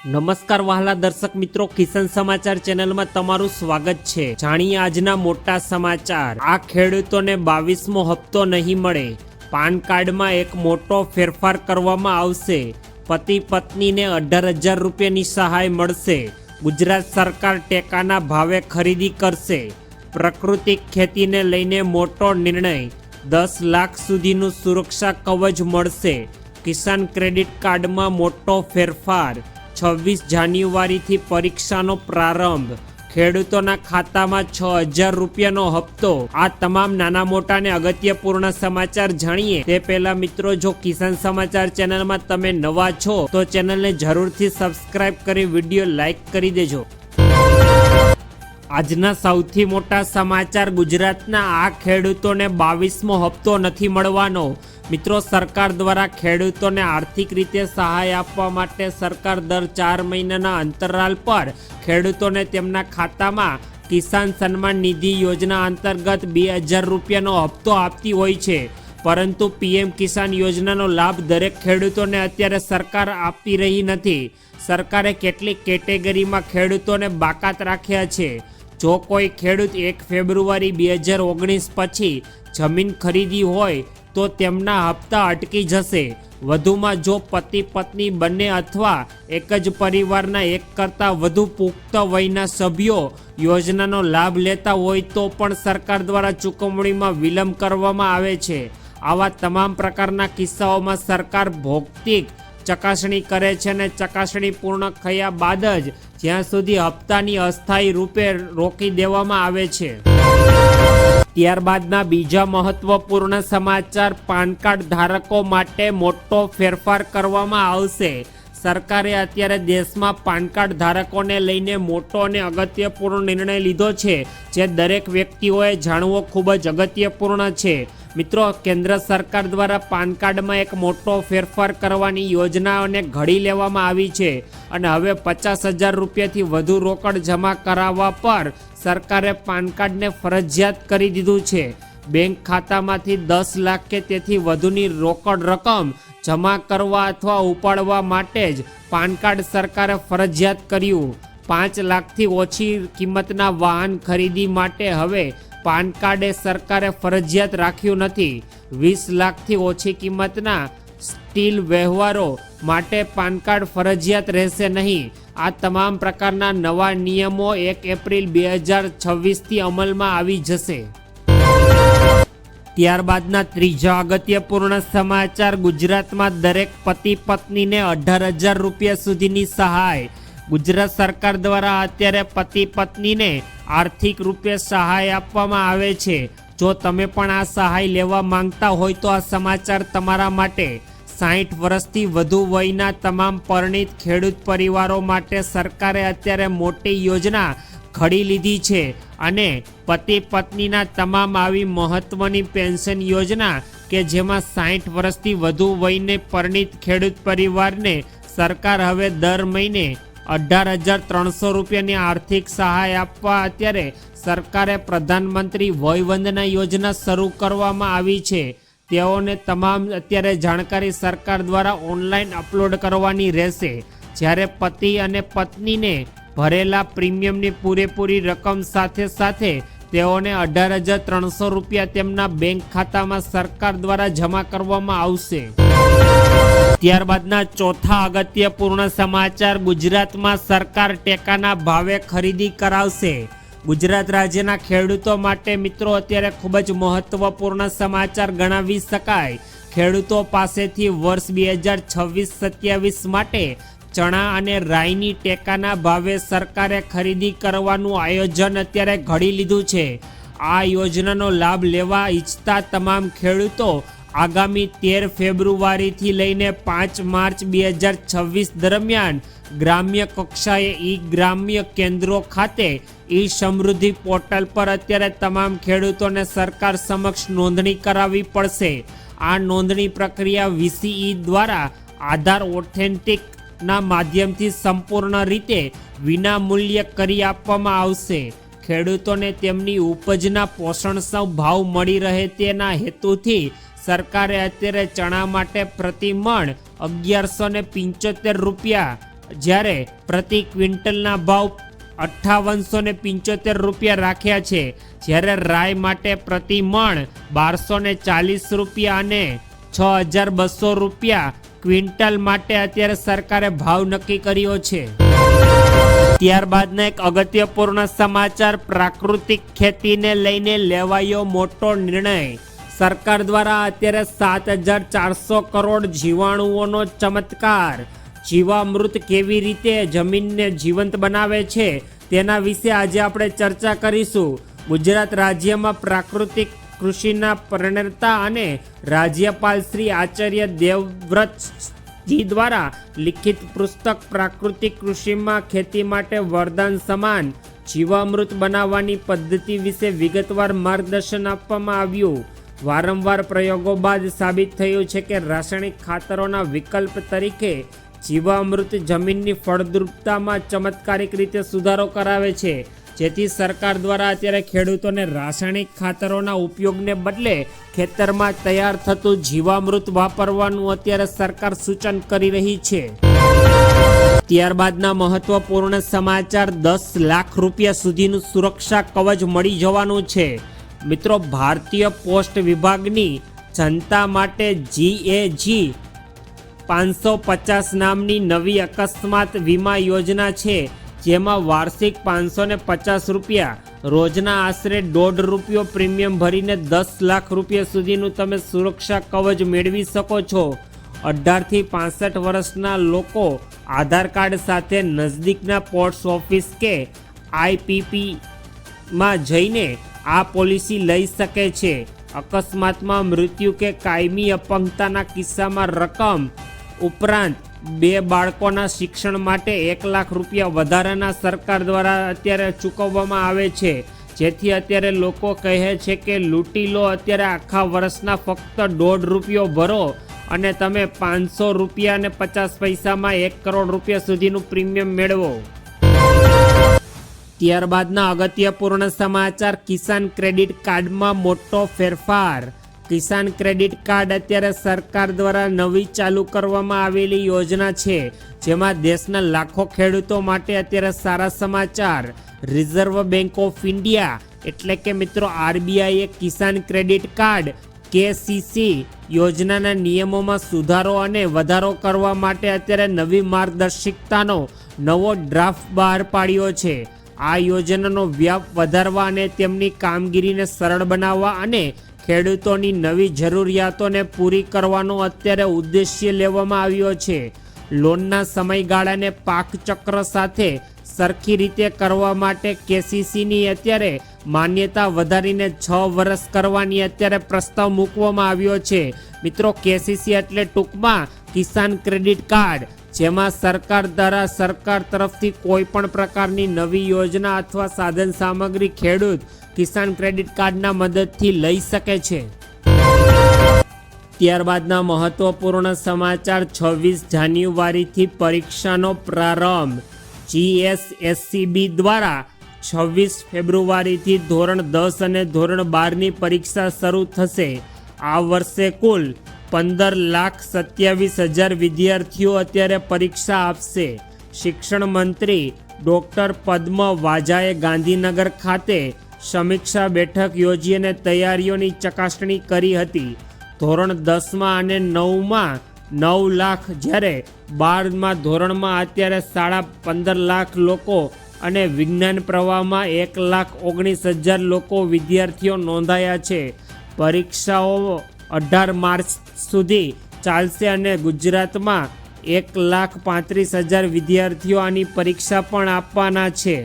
નમસ્કાર વહાલા દર્શક મિત્રો, કિસાન સમાચાર ચેનલમાં તમારું સ્વાગત છે। જાણીએ આજના મોટા સમાચાર। આ ખેડૂતોને 22મો હપ્તો નહીં મળે। પાન કાર્ડમાં એક મોટો ફેરફાર કરવામાં આવશે। પતિ પત્નીને 18,000 રૂપિયાની સહાય મળશે। ગુજરાત સરકાર ટેકાના ભાવે ખરીદી કરશે। પ્રાકૃતિક ખેતીને લઈને મોટો નિર્ણય। 10 લાખ સુધીનું સુરક્ષા કવચ મળશે। કિસાન ક્રેડિટ કાર્ડમાં મોટો ફેરફાર। 26 જાન્યુઆરીથી પરીક્ષાનો પ્રારંભ। ખેડૂતોના ખાતામાં 6,000 રૂપિયાનો હપ્તો। આ તમામ નાના મોટા અને અગત્યપૂર્ણ સમાચાર જાણીએ તે પહેલા મિત્રો, જો કિસાન સમાચાર ચેનલમાં તમે નવા છો તો ચેનલને જરૂરથી સબસ્ક્રાઇબ કરી વિડીયો લાઈક કરી દેજો। આજના સૌથી મોટા સમાચાર। ગુજરાતના આ ખેડૂતોને 22મો હપ્તો નથી મળવાનો। મિત્રો, સરકાર દ્વારા ખેડૂતોને આર્થિક રીતે સહાય આપવા માટે સરકાર દર 4 મહિનાના અંતરાલ પર ખેડૂતોને તેમના ખાતામાં કિસાન સન્માન નિધિ યોજના અંતર્ગત 2,000 રૂપિયાનો હપ્તો આપતી હોય છે। પરંતુ પીએમ કિસાન યોજનાનો લાભ દરેક ખેડૂતોને અત્યારે સરકાર આપી રહી નથી। સરકારે કેટલીક કેટેગરીમાં ખેડૂતોને બાકાત રાખ્યા છે। જો કોઈ ખેડૂત 1 ફેબ્રુઆરી 2019 પછી જમીન ખરીદી હોય તો તેમના હપ્તા અટકી જશે। વધુમાં જો પતિ પત્ની બંને અથવા એક જ પરિવારના એક કરતાં વધુ પુખ્ત વયના સભ્યો યોજનાનો લાભ લેતા હોય તો પણ સરકાર દ્વારા ચૂકવણીમાં વિલંબ કરવામાં આવે છે। આવા તમામ પ્રકારના કિસ્સાઓમાં સરકાર ભૌતિક ચકાસણી કરે છે અને ચકાસણી પૂર્ણ થયા બાદ જ જ્યાં સુધી હપ્તાની અસ્થાયી રૂપે રોકી દેવામાં આવે છે। ત્યારબાદના બીજા મહત્વપૂર્ણ સમાચાર। પાન કાર્ડ ધારકો માટે મોટો ફેરફાર કરવામાં આવશે। સરકારે અત્યારે દેશમાં પાન કાર્ડ ધારકોને લઈને મોટો અને અગત્યપૂર્ણ નિર્ણય લીધો છે, જે દરેક વ્યક્તિઓએ જાણવો ખૂબ જ અગત્યપૂર્ણ છે। મિત્રો, કેન્દ્ર સરકાર દ્વારા પાન કાર્ડમાં એક મોટો ફેરફાર કરવાની યોજનાઓને ઘડી લેવામાં આવી છે અને હવે 50,000 રૂપિયાથી વધુ રોકડ જમા કરાવવા પર સરકારે પાન કાર્ડને ફરજિયાત કરી દીધું છે। બેંક ખાતામાંથી 10 લાખ કે તેથી વધુની રોકડ રકમ જમા કરવા અથવા ઉપાડવા માટે જ પાન કાર્ડ સરકારે ફરજિયાત કર્યું। 5 લાખથી ઓછી કિંમતના વાહન ખરીદી માટે હવે પાન કાર્ડે સરકારે ફરજિયાત રાખ્યું નથી। 20 લાખથી ઓછી કિંમતના સ્ટીલ વ્યવહારો માટે પાન કાર્ડ ફરજિયાત રહેશે નહીં। આ તમામ પ્રકારના નવા નિયમો 1 એપ્રિલ 2026થી અમલમાં આવી જશે। ત્યારબાદના ત્રીજા અગત્યપૂર્ણ સમાચાર। ગુજરાતમાં દરેક પતિ પત્નીને 18,000 રૂપિયા સુધીની સહાય। ગુજરાત સરકાર દ્વારા અત્યારે પતિ પત્નીને આર્થિક રૂપે સહાય આપવામાં આવે છે। જો તમે પણ આ સહાય લેવા માંગતા હોય તો આ સમાચાર તમારા માટે। 60 વર્ષથી વધુ વયના તમામ પરિણીત ખેડૂત પરિવારો માટે સરકારે અત્યારે મોટી યોજના ઘડી લીધી છે અને પતિ પત્નીના તમામ આવી મહત્વની પેન્શન યોજના કે જેમાં 60 વર્ષથી વધુ વયને પરિણીત ખેડૂત પરિવારને સરકાર હવે દર મહિને 18,300 રૂપિયાની આર્થિક સહાય આપવા અત્યારે સરકારે પ્રધાનમંત્રી વય વંદના યોજના શરૂ કરવામાં આવી છે। તેઓને તમામ અત્યારે જાણકારી સરકાર દ્વારા ઓનલાઈન અપલોડ કરવાની રહેશે। જ્યારે પતિ અને પત્નીને ભરેલા પ્રીમિયમની પૂરેપૂરી રકમ સાથે સાથે તેઓને 18,300 રૂપિયા તેમના બેંક ખાતામાં સરકાર દ્વારા જમા કરવામાં આવશે। ત્યારબાદના ચોથા અગત્યપૂર્ણ સમાચાર। ગુજરાતમાં સરકાર ટેકાના ભાવે ખરીદી કરાવશે। ગુજરાત રાજ્યના ખેડૂતો માટે મિત્રો અત્યારે ખૂબ જ મહત્વપૂર્ણ સમાચાર ગણાવી શકાય। ખેડૂતો પાસેથી વર્ષ 2026-27 માટે ચણા અને રાઈની ટેકાના ભાવે સરકારે ખરીદી કરવાનું આયોજન અત્યારે ઘડી લીધું છે। આ યોજનાનો લાભ લેવા ઈચ્છતા તમામ ખેડૂતો આગામી 13 ફેબ્રુઆરીથી લઈને 5 માર્ચ 2026 દરમિયાન ગ્રામ્ય કક્ષાએ ગ્રામ્ય કેન્દ્રો ખાતે સમૃદ્ધિ પોર્ટલ પર અત્યારે તમામ ખેડૂતોને સરકાર સમક્ષ નોંધણી કરાવવી પડશે। આ નોંધણી પ્રક્રિયા VCE દ્વારા આધાર ઓથેન્ટિકના માધ્યમથી સંપૂર્ણ રીતે વિના મૂલ્યે કરી આપવામાં આવશે। ખેડૂતોને તેમની ઉપજના પોષણક્ષમ ભાવ મળી રહે તેના હેતુથી સરકારે અત્યારે ચણા માટે પ્રતિ મણ 1,175 રૂપિયા જ્યારે પ્રતિ ક્વિન્ટલના ભાવ 5875 રૂપિયા રાખ્યા છે, જ્યારે રાય માટે પ્રતિ મણ 1240 રૂપિયા અને 6200 રૂપિયા ક્વિન્ટલ માટે અત્યારે સરકારે ભાવ નક્કી કર્યો છે. ત્યારબાદના એક અગત્યપૂર્ણ સમાચાર, પ્રાકૃતિક ખેતીને લઈને લેવાયો મોટો નિર્ણય. સરકાર દ્વારા અત્યારે 7400 કરોડ જીવાણુઓનો ચમત્કાર. જીવામૃત કેવી રીતે જમીનને જીવંત બનાવે છે તેના વિશે આજે આપણે ચર્ચા કરીશું. ગુજરાત રાજ્યમાં પ્રાકૃતિક કૃષિના પ્રણેતા અને રાજ્યપાલ શ્રી આચાર્ય દેવવ્રતજી દ્વારા લિખિત પુસ્તક પ્રાકૃતિક કૃષિમાં ખેતી માટે વરદાન સમાન જીવામૃત બનાવવાની પદ્ધતિ વિશે વિગતવાર માર્ગદર્શન આપવામાં આવ્યું. વારંવાર પ્રયોગો બાદ સાબિત થયું છે કે રાસાયણિક ખાતરોના વિકલ્પ તરીકે જીવામૃત જમીનની ફળદ્રુપતામાં ચમત્કારિક રીતે સુધારો કરાવે છે, જેથી સરકાર દ્વારા અત્યારે ખેડૂતોને રાસાયણિક ખાતરોના ઉપયોગને બદલે ખેતરમાં તૈયાર થતું જીવામૃત વાપરવાનું અત્યારે સરકાર સૂચન કરી રહી છે. ત્યારબાદના મહત્વપૂર્ણ સમાચાર, 10 લાખ રૂપિયા સુધીનું સુરક્ષા કવચ મળી જવાનું છે. મિત્રો, ભારતીય પોસ્ટ વિભાગની જનતા માટે GAG 550 નામની નવી અકસ્માત વીમા યોજના છે, જેમાં વાર્ષિક 550 રૂપિયા, રોજના આશરે ₹1.5 પ્રીમિયમ ભરીને 10 લાખ રૂપિયા સુધીનું તમે સુરક્ષા કવચ મેળવી શકો છો. 18 થી 65 વર્ષના લોકો આધાર કાર્ડ સાથે નજદીકના પોસ્ટ ઓફિસ કે IPPમાં જઈને આ પોલિસી લઈ શકે છે. અકસ્માતમાં મૃત્યુ કે કાયમી અપંગતાના કિસ્સામાં રકમ ઉપરાંત 2 બાળકોના શિક્ષણ માટે 1 લાખ રૂપિયા વધારાના સરકાર દ્વારા અત્યારે ચૂકવવામાં આવે છે, જેથી અત્યારે લોકો કહે છે કે લૂંટી લો, અત્યારે આખા વર્ષના ફક્ત ₹1.5 ભરો અને તમે 500 રૂપિયા અને 50 પૈસામાં 1 કરોડ રૂપિયા સુધીનું પ્રીમિયમ મેળવો. ત્યારબાદના અગત્યપૂર્ણ સમાચાર, કિસાન ક્રેડિટ કાર્ડમાં મોટો ફેરફાર. કિસાન ક્રેડિટ કાર્ડ અત્યારે સરકાર દ્વારા નવી ચાલુ કરવામાં આવેલી યોજના છે, જેમાં દેશના લાખો ખેડૂતો માટે અત્યારે સારા સમાચાર. રિઝર્વ બેંક ઓફ ઇન્ડિયા એટલે કે મિત્રો RBI એ કિસાન ક્રેડિટ કાર્ડ KCC યોજનાના નિયમોમાં સુધારો અને વધારો કરવા માટે અત્યારે નવી માર્ગદર્શિકાનો નવો ડ્રાફ્ટ બહાર પાડ્યો છે. આ યોજનાનો વ્યાપ વધારવા અને તેમની કામગીરીને સરળ બનાવવા અને ખેડૂતોની નવી જરૂરિયાતોને પૂરી કરવાનો અત્યારે ઉદ્દેશ્ય લેવામાં આવ્યો છે. લોનના સમયગાળાને પાક ચક્ર સાથે સરખી રીતે કરવા માટે KCCની અત્યારે માન્યતા વધારીને 6 વર્ષ કરવાની અત્યારે પ્રસ્તાવ મૂકવામાં આવ્યો છે. મિત્રો, KCC એટલે ટૂંકમાં કિસાન ક્રેડિટ કાર્ડ, જેમાં સરકાર દ્વારા સરકાર તરફથી કોઈ પણ પ્રકારની નવી યોજના અથવા સાધન સામગ્રી ખેડૂત કિસાન ક્રેડિટ કાર્ડના મદદથી લઈ શકે છે. ત્યારબાદના મહત્વપૂર્ણ સમાચાર, 26 જાન્યુઆરીથી પરીક્ષાનો પ્રારંભ. GSSCB દ્વારા 26 ફેબ્રુઆરીથી ધોરણ 10 અને ધોરણ 12ની પરીક્ષા શરૂ થશે. આ વર્ષે કુલ 15,27,000 વિદ્યાર્થીઓ અત્યારે પરીક્ષા આપશે. શિક્ષણ મંત્રી ડૉક્ટર પદ્મ વાજાએ ગાંધીનગર ખાતે સમીક્ષા બેઠક યોજી અને તૈયારીઓની ચકાસણી કરી હતી. ધોરણ 10માં અને 9માં 9 લાખ, જ્યારે 12મા ધોરણમાં અત્યારે 15.5 લાખ લોકો અને વિજ્ઞાન પ્રવાહમાં 1,19,000 લોકો વિદ્યાર્થીઓ નોંધાયા છે. પરીક્ષાઓ 18 માર્ચ સુધી ચાલશે અને ગુજરાતમાં 1,35,000 વિદ્યાર્થીઓ આની પરીક્ષા પણ આપવાના છે.